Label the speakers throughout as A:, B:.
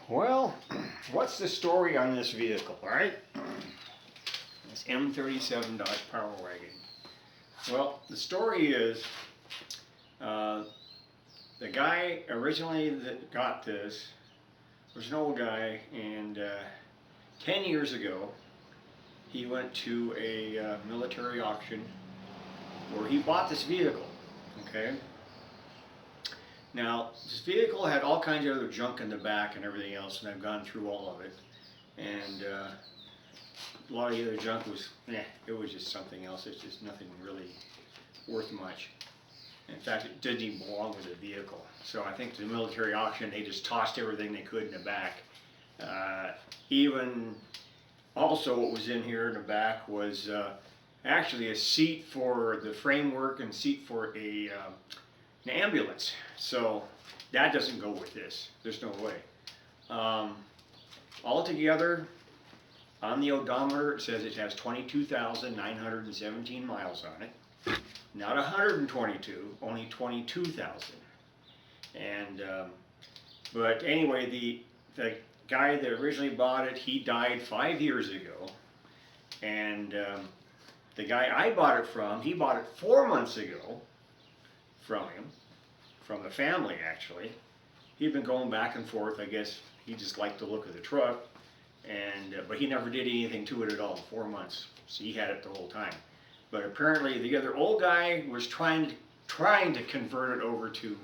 A: Well, what's the story on this vehicle, right? This M37 Dodge Power Wagon. Well, the story is the guy originally that got this was an old guy, and 10 years ago he went to a military auction where he bought this vehicle, okay? Now, this vehicle had all kinds of other junk in the back and everything else, and I've gone through all of it. And a lot of the other junk was, it was just something else. It's just nothing really worth much. In fact, it didn't even belong with the vehicle. So I think the military auction, they just tossed everything they could in the back. Even also what was in here in the back was actually a seat for the framework and seat for an ambulance. So that doesn't go with this. There's no way. Altogether, on the odometer, it says it has 22,917 miles on it. Not 122, only 22,000. And but anyway, the guy that originally bought it, he died 5 years ago. And the guy I bought it from, he bought it 4 months ago from him, from the family actually. He'd been going back and forth. I guess he just liked the look of the truck, and but he never did anything to it at all in 4 months. So he had it the whole time. But apparently the other old guy was trying to convert it over to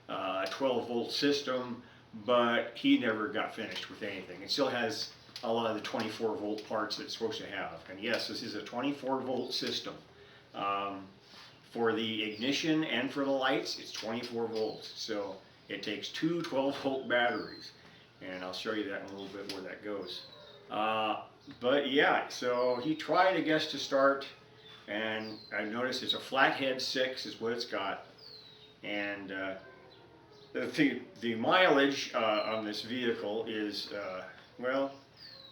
A: a 12-volt system, but he never got finished with anything. It still has a lot of the 24-volt parts that it's supposed to have. And yes, this is a 24-volt system. For the ignition and for the lights, it's 24 volts. So it takes two 12-volt batteries. And I'll show you that in a little bit where that goes. But yeah, so he tried, I guess, to start. And I noticed it's a flathead 6 is what it's got. And the mileage on this vehicle is, well,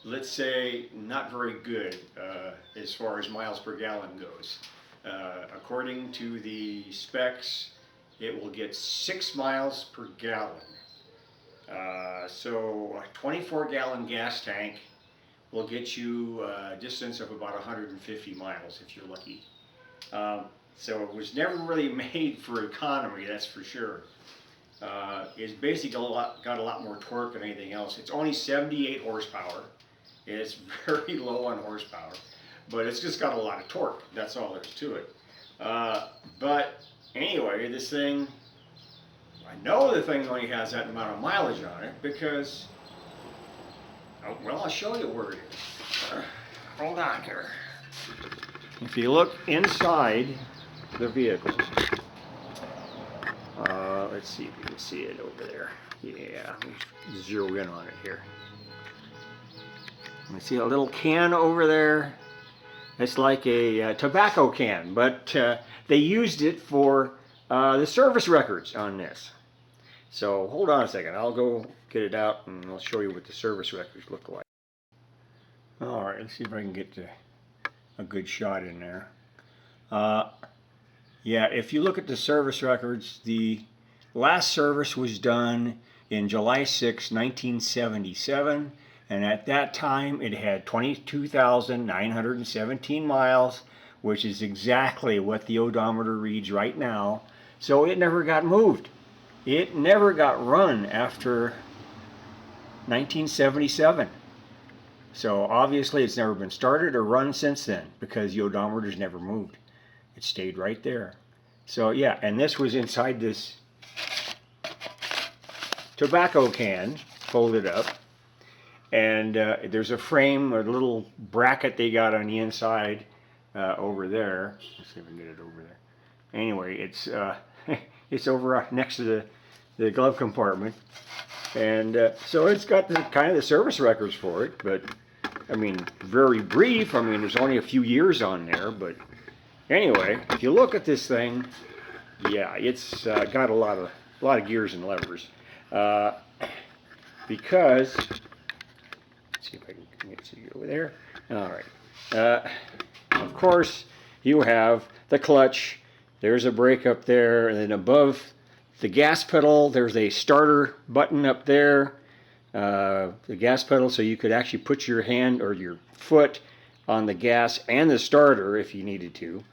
A: let's say not very good as far as miles per gallon goes. According to the specs, it will get 6 miles per gallon. So a 24-gallon gas tank will get you a distance of about 150 miles if you're lucky. So it was never really made for economy, that's for sure. It's basically got a lot more torque than anything else. It's only 78 horsepower. It's very low on horsepower, but it's just got a lot of torque. That's all there's to it. But anyway, this thing, I know the thing only has that amount of mileage on it because, well, I'll show you where it is. Hold on here. If you look inside the vehicle, let's see if you can see it over there. Yeah, let's zero in on it here. You see a little can over there? It's like a tobacco can, but they used it for the service records on this. So hold on a second, I'll go get it out and I'll show you what the service records look like. Alright, let's see if I can get a good shot in there. Yeah, if you look at the service records, the last service was done in July 6, 1977, and at that time it had 22,917 miles, which is exactly what the odometer reads right now. So it never got moved. It never got run after 1977. So obviously it's never been started or run since then because the odometer's never moved. It stayed right there. So yeah, and this was inside this tobacco can, folded up. And there's a frame, a little bracket they got on the inside over there. Let's see if I can get it over there. Anyway, it's it's over next to the glove compartment. And so it's got kind of the service records for it, but I mean, very brief. I mean, there's only a few years on there, but anyway, if you look at this thing, yeah, it's got a lot of gears and levers. Because, let's see if I can get you over there. All right. Of course, you have the clutch. There's a brake up there, and then above the gas pedal, there's a starter button up there. the gas pedal, so you could actually put your hand or your foot on the gas and the starter if you needed to.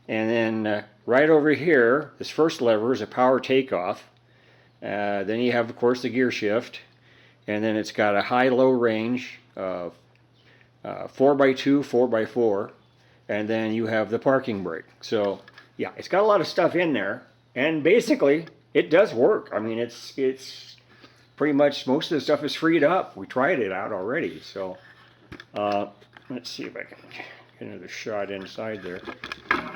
A: And then right over here, this first lever is a power takeoff. Then you have, of course, the gear shift, and then it's got a high-low range of 4x2, 4x4, and then you have the parking brake. So yeah, it's got a lot of stuff in there, and basically it does work. I mean, it's pretty much most of the stuff is freed up. We tried it out already. So let's see if I can get another shot inside there.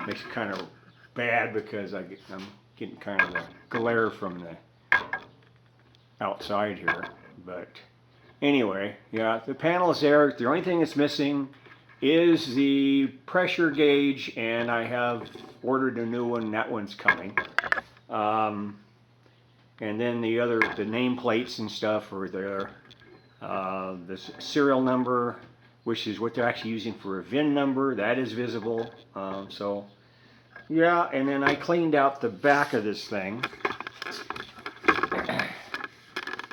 A: Makes it kind of bad because I'm getting kind of a glare from the outside here. But anyway, yeah, the panel is there. The only thing that's missing is the pressure gauge, and I have ordered a new one. That one's coming. And then the nameplates and stuff are there. The serial number, which is what they're actually using for a VIN number, that is visible. So yeah, and then I cleaned out the back of this thing.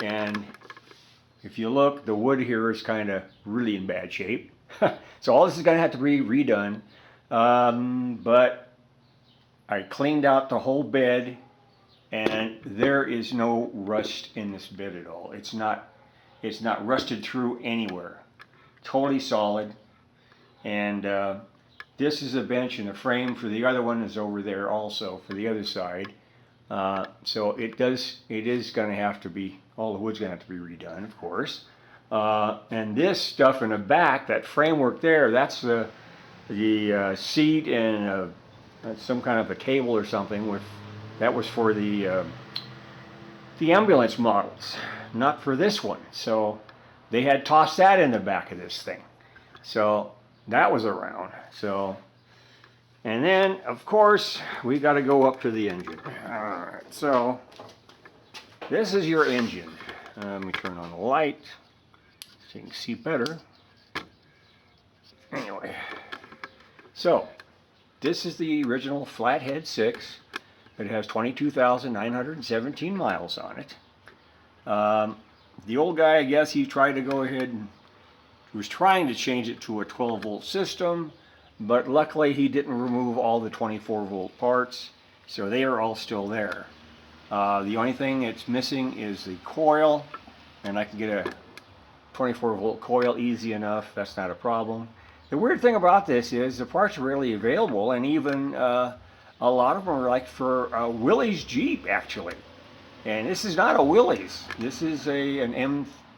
A: And if you look, the wood here is kind of really in bad shape. So all this is going to have to be redone. But I cleaned out the whole bed, and there is no rust in this bed at all. It's not rusted through anywhere. Totally solid. And this is a bench, and the frame for the other one is over there also for the other side. So it is going to have to be, all the wood's going to have to be redone, of course. And this stuff in the back, that framework there, that's the seat and some kind of a table or something. That was for the ambulance models, not for this one. So they had tossed that in the back of this thing. So that was around. So, and then of course we got to go up to the engine. All right, so this is your engine. Let me turn on the light so you can see better. Anyway, so this is the original Flathead 6. It has 22,917 miles on it. The old guy, I guess he tried to go ahead and was trying to change it to a 12-volt system, but luckily he didn't remove all the 24-volt parts, so they are all still there. The only thing it's missing is the coil, and I can get a 24-volt coil easy enough. That's not a problem. The weird thing about this is the parts are readily available, and even a lot of them are like for Willys Jeep, actually. And this is not a Willys. This is an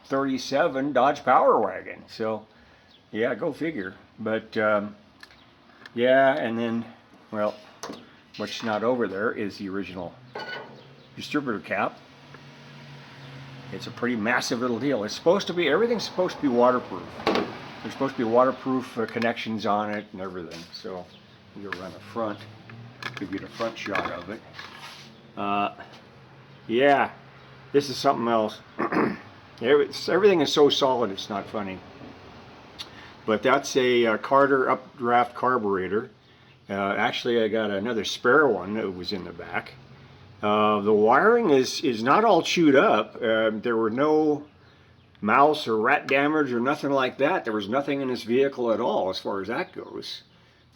A: M37 Dodge Power Wagon. So, yeah, go figure. But, yeah, and then, well, what's not over there is the original distributor cap. It's a pretty massive little deal. It's supposed to be, everything's supposed to be waterproof. There's supposed to be waterproof connections on it and everything. So, you'll run the front, give you the front shot of it. Yeah, this is something else. Everything is so solid, it's not funny. But that's a Carter updraft carburetor. Actually, I got another spare one that was in the back. The wiring is not all chewed up. There were no mouse or rat damage or nothing like that. There was nothing in this vehicle at all as far as that goes.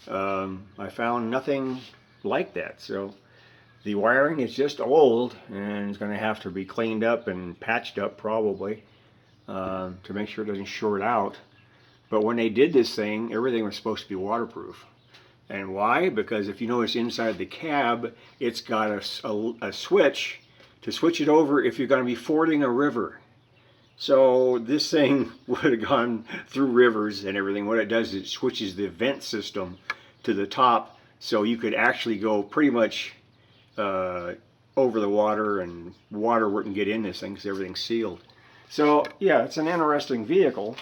A: I found nothing like that. So the wiring is just old, and it's going to have to be cleaned up and patched up probably to make sure it doesn't short out. But when they did this thing, everything was supposed to be waterproof. And why? Because if you notice inside the cab, it's got a switch to switch it over if you're going to be fording a river. So this thing would have gone through rivers and everything. What it does is it switches the vent system to the top, so you could actually go pretty much over the water, and water wouldn't get in this thing because everything's sealed. So yeah, it's an interesting vehicle.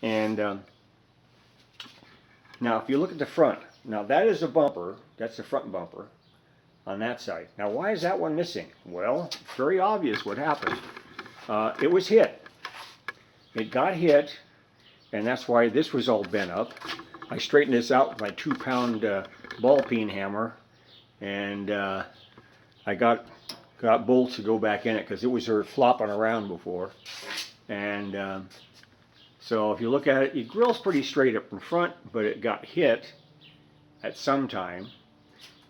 A: And now if you look at the front, now that is a bumper, that's the front bumper on that side. Now why is that one missing? Well, it's very obvious what happened. It was hit. It got hit, and that's why this was all bent up. I straightened this out with my 2-pound ball peen hammer, and I got bolts to go back in it because it was flopping around before. And so if you look at it, your grill's pretty straight up in front, but it got hit at some time.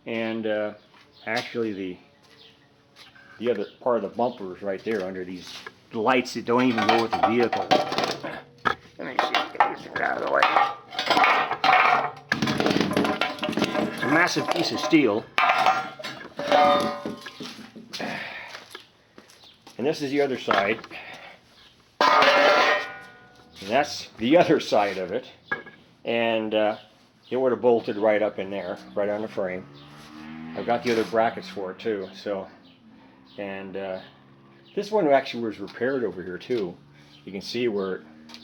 A: And actually the other part of the bumper is right there under these lights that don't even go with the vehicle. Let me see if I can get it out of the way. It's a massive piece of steel. And this is the other side. And that's the other side of it. And it would have bolted right up in there, right on the frame. I've got the other brackets for it too. So, and this one actually was repaired over here too. You can see where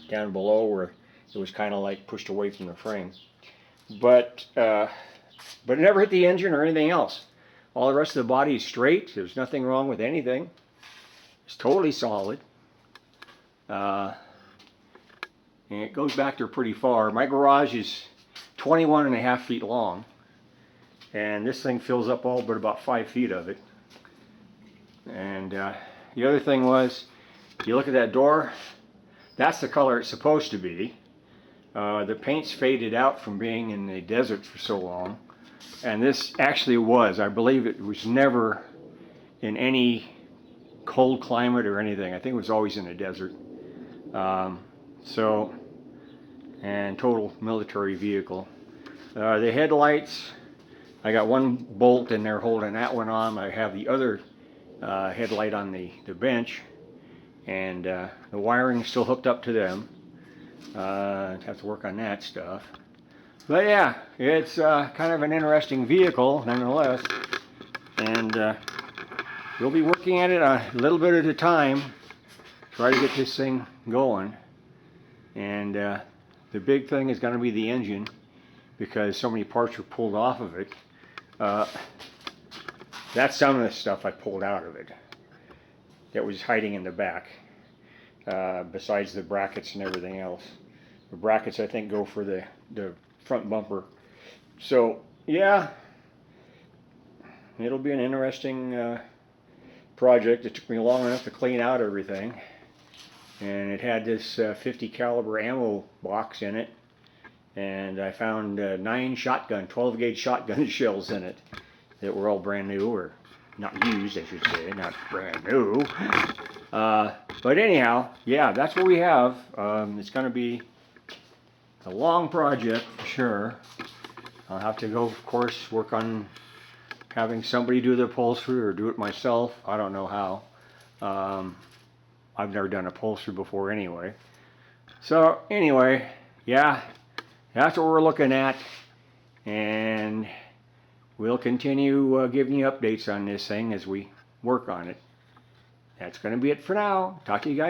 A: down below where it was kind of like pushed away from the frame. But it never hit the engine or anything else. All the rest of the body is straight. There's nothing wrong with anything. It's totally solid. And it goes back there pretty far. My garage is 21.5 feet long. And this thing fills up all but about 5 feet of it. And the other thing was, if you look at that door, that's the color it's supposed to be. The paint's faded out from being in the desert for so long. And this actually was, I believe it was never in any cold climate or anything. I think it was always in the desert. And total military vehicle. The headlights, I got one bolt in there holding that one on. I have the other headlight on the bench. And the wiring is still hooked up to them. Have to work on that stuff. But yeah, it's kind of an interesting vehicle nonetheless. And we'll be working at it a little bit at a time. Try to get this thing going. And the big thing is going to be the engine, because so many parts were pulled off of it. That's some of the stuff I pulled out of it that was hiding in the back, besides the brackets and everything else. The brackets, I think, go for the front bumper. So yeah, it'll be an interesting project. It took me long enough to clean out everything. And it had this 50 caliber ammo box in it. And I found 9 shotgun, 12 gauge shotgun shells in it that were all brand new, or not used, I should say, not brand new. But anyhow, yeah, that's what we have. It's going to be a long project for sure. I'll have to go, of course, work on having somebody do the upholstery or do it myself. I don't know how. I've never done upholstery before anyway. So anyway, yeah, that's what we're looking at. And we'll continue giving you updates on this thing as we work on it. That's going to be it for now. Talk to you guys